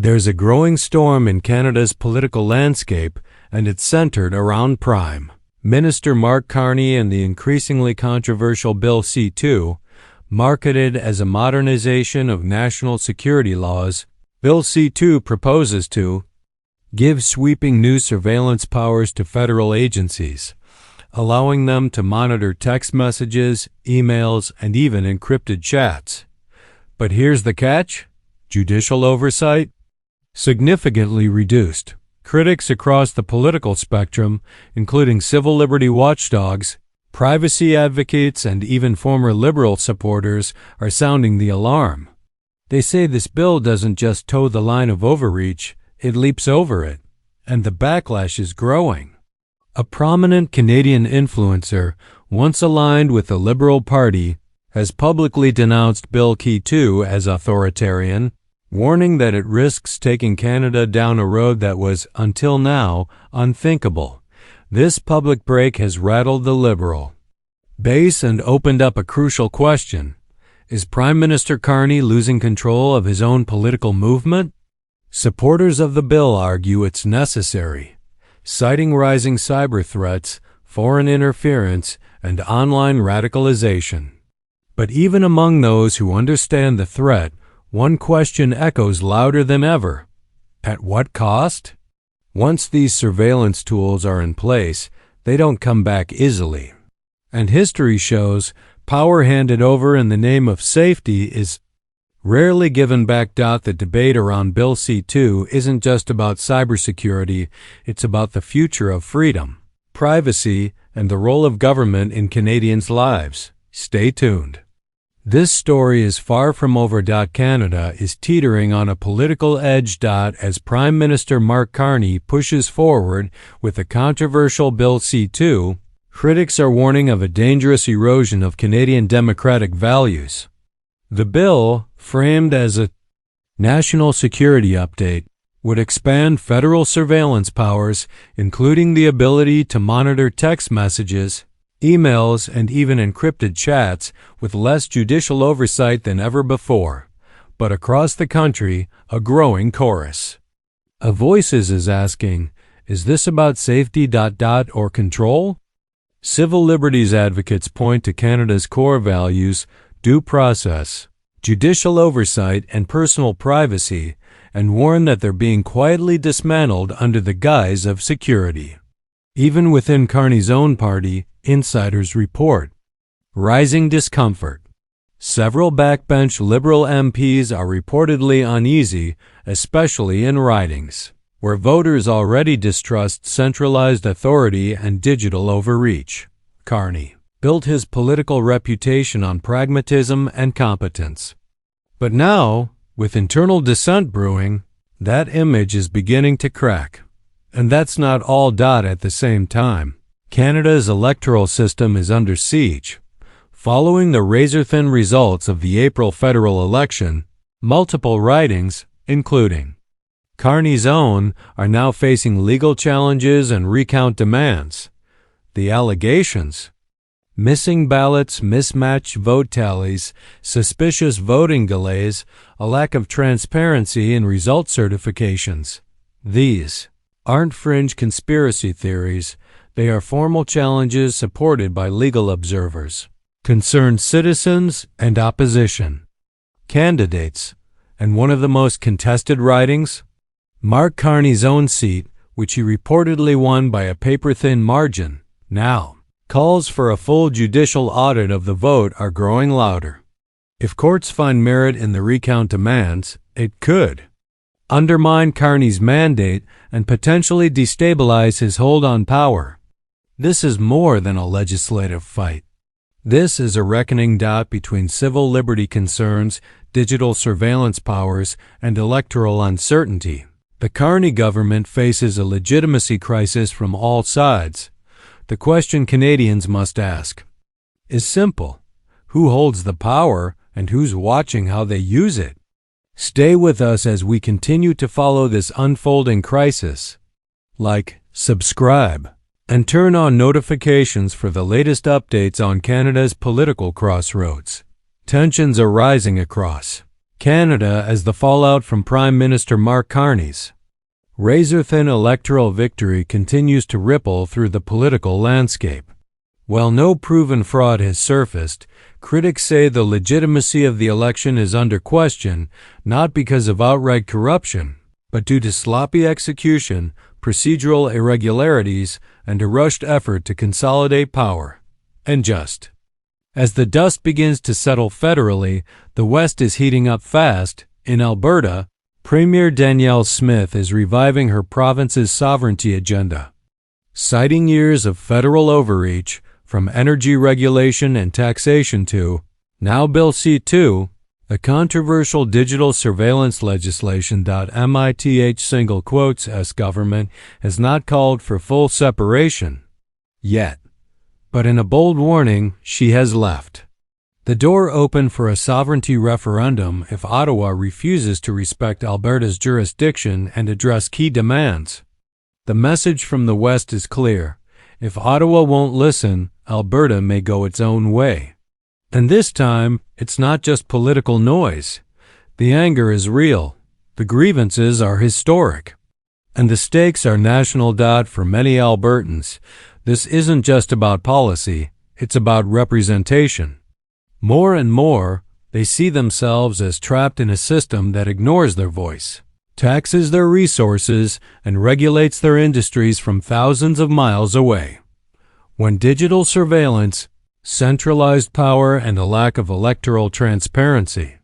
There's a growing storm in Canada's political landscape, and it's centered around Prime Minister Mark Carney and the increasingly controversial Bill C-2, marketed as a modernization of national security laws. Bill C-2 proposes to give sweeping new surveillance powers to federal agencies, allowing them to monitor text messages, emails, and even encrypted chats. But here's the catch: judicial oversight significantly reduced. Critics across the political spectrum, including civil liberty watchdogs, privacy advocates, and even former liberal supporters, are sounding the alarm. They say this bill doesn't just toe the line of overreach, it leaps over it, and the backlash is growing. A prominent Canadian influencer, once aligned with the Liberal Party, has publicly denounced Bill C-2 as authoritarian, warning that it risks taking Canada down a road that was, until now, unthinkable. This public break has rattled the Liberal base and opened up a crucial question. Is Prime Minister Carney losing control of his own political movement? Supporters of the bill argue it's necessary, citing rising cyber threats, foreign interference, and online radicalization. But even among those who understand the threat, one question echoes louder than ever. At what cost? Once these surveillance tools are in place, they don't come back easily. And history shows power handed over in the name of safety is rarely given back. The debate around Bill C-2 isn't just about cybersecurity, it's about the future of freedom, privacy, and the role of government in Canadians' lives. Stay tuned. This story is far from over. Canada is teetering on a political edge as Prime Minister Mark Carney pushes forward with a controversial Bill C-2. Critics are warning of a dangerous erosion of Canadian democratic values. The bill, framed as a national security update, would expand federal surveillance powers, including the ability to monitor text messages, emails, and even encrypted chats, with less judicial oversight than ever before. But across the country, a growing chorus of voices is asking, is this about safety or control? Civil liberties advocates point to Canada's core values, due process, judicial oversight, and personal privacy, and warn that they're being quietly dismantled under the guise of security. Even within Carney's own party, insiders report rising discomfort. Several backbench Liberal MPs are reportedly uneasy, especially in ridings where voters already distrust centralized authority and digital overreach. Carney built his political reputation on pragmatism and competence. But now, with internal dissent brewing, that image is beginning to crack. And that's not all. At the same time, Canada's electoral system is under siege. Following the razor-thin results of the April federal election, multiple ridings, including Carney's own, are now facing legal challenges and recount demands. The allegations: missing ballots, mismatched vote tallies, suspicious voting delays, a lack of transparency in result certifications. These aren't fringe conspiracy theories. They are formal challenges supported by legal observers, concerned citizens, and opposition candidates. And one of the most contested ridings, Mark Carney's own seat, which he reportedly won by a paper-thin margin, now calls for a full judicial audit of the vote, are growing louder. If courts find merit in the recount demands, it could undermine Carney's mandate and potentially destabilize his hold on power. This is more than a legislative fight. This is a reckoning between civil liberty concerns, digital surveillance powers, and electoral uncertainty. The Carney government faces a legitimacy crisis from all sides. The question Canadians must ask is simple: who holds the power and who's watching how they use it? Stay with us as we continue to follow this unfolding crisis. Like, subscribe, and turn on notifications for the latest updates on Canada's political crossroads. Tensions are rising across Canada as the fallout from Prime Minister Mark Carney's razor-thin electoral victory continues to ripple through the political landscape. While no proven fraud has surfaced, critics say the legitimacy of the election is under question, not because of outright corruption, but due to sloppy execution, procedural irregularities, and a rushed effort to consolidate power. And just as the dust begins to settle federally, the West is heating up fast. In Alberta, Premier Danielle Smith is reviving her province's sovereignty agenda. Citing years of federal overreach, from energy regulation and taxation to, now Bill C-2, the controversial digital surveillance legislation. MITH single quotes S government has not called for full separation yet, but in a bold warning, she has left the door open for a sovereignty referendum if Ottawa refuses to respect Alberta's jurisdiction and address key demands. The message from the West is clear. If Ottawa won't listen, Alberta may go its own way. And this time, it's not just political noise. The anger is real. The grievances are historic. And the stakes are national. For many Albertans, this isn't just about policy, it's about representation. More and more, they see themselves as trapped in a system that ignores their voice, taxes their resources, and regulates their industries from thousands of miles away. When digital surveillance, centralized power, and a lack of electoral transparency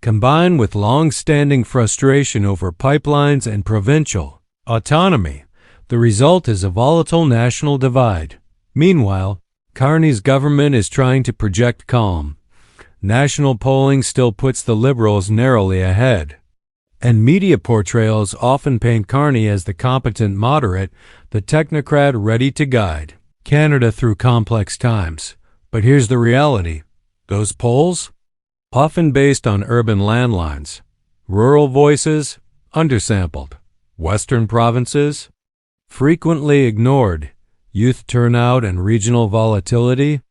combine with long-standing frustration over pipelines and provincial autonomy, the result is a volatile national divide. Meanwhile, Carney's government is trying to project calm. National polling still puts the Liberals narrowly ahead, and media portrayals often paint Carney as the competent moderate, the technocrat ready to guide Canada through complex times. But here's the reality. Those polls? Often based on urban landlines, rural voices, undersampled, western provinces, frequently ignored, youth turnout and regional volatility,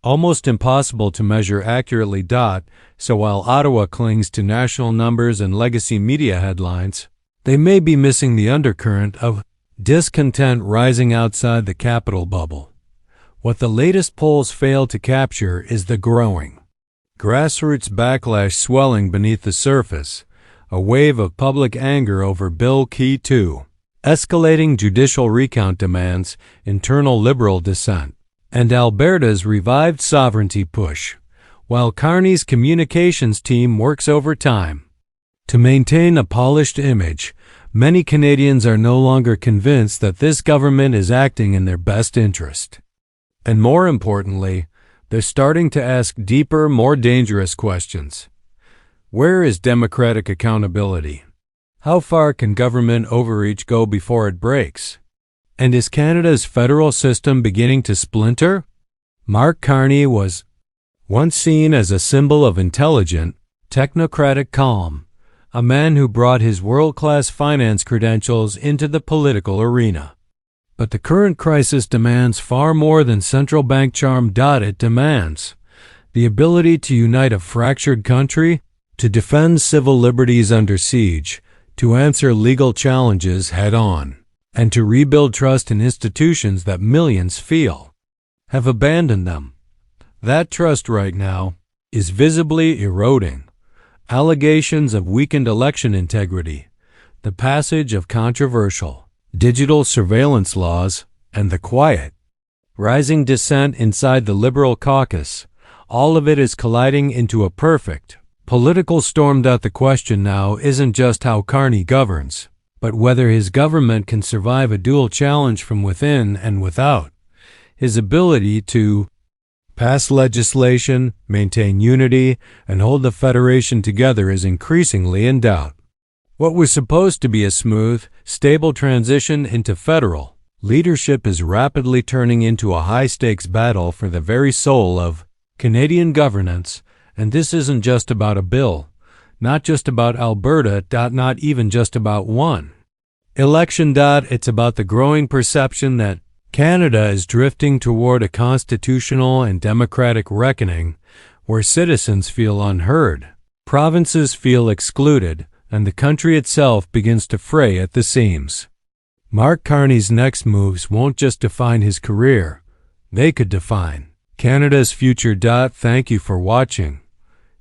almost impossible to measure accurately. So while Ottawa clings to national numbers and legacy media headlines, they may be missing the undercurrent of discontent rising outside the capital bubble. What the latest polls fail to capture is the growing grassroots backlash swelling beneath the surface, a wave of public anger over Bill C-2, escalating judicial recount demands, internal Liberal dissent, and Alberta's revived sovereignty push, while Carney's communications team works overtime to maintain a polished image. Many Canadians are no longer convinced that this government is acting in their best interest. And more importantly, they're starting to ask deeper, more dangerous questions. Where is democratic accountability? How far can government overreach go before it breaks? And is Canada's federal system beginning to splinter? Mark Carney was once seen as a symbol of intelligent, technocratic calm, a man who brought his world-class finance credentials into the political arena. But the current crisis demands far more than central bank charm. It demands the ability to unite a fractured country, to defend civil liberties under siege, to answer legal challenges head-on, and to rebuild trust in institutions that millions feel have abandoned them. That trust right now is visibly eroding. Allegations of weakened election integrity, the passage of controversial digital surveillance laws, and the quiet, rising dissent inside the Liberal caucus, all of it is colliding into a perfect political storm. The question now isn't just how Carney governs, but whether his government can survive a dual challenge from within and without. His ability to pass legislation, maintain unity, and hold the Federation together is increasingly in doubt. What was supposed to be a smooth, stable transition into federal leadership is rapidly turning into a high-stakes battle for the very soul of Canadian governance, and this isn't just about a bill, not just about Alberta, not even just about one election. It's about the growing perception that Canada is drifting toward a constitutional and democratic reckoning where citizens feel unheard, Provinces feel excluded, and the country itself begins to fray at the seams. Mark Carney's next moves won't just define his career, they could define Canada's future. Thank you for watching.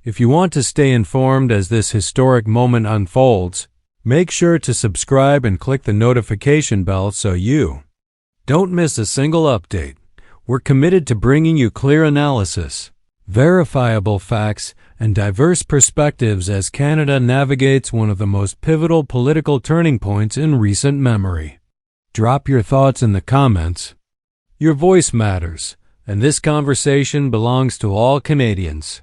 If you want to stay informed as this historic moment unfolds, make sure to subscribe and click the notification bell so you don't miss a single update. We're committed to bringing you clear analysis, verifiable facts, and diverse perspectives as Canada navigates one of the most pivotal political turning points in recent memory. Drop your thoughts in the comments. Your voice matters, and this conversation belongs to all Canadians.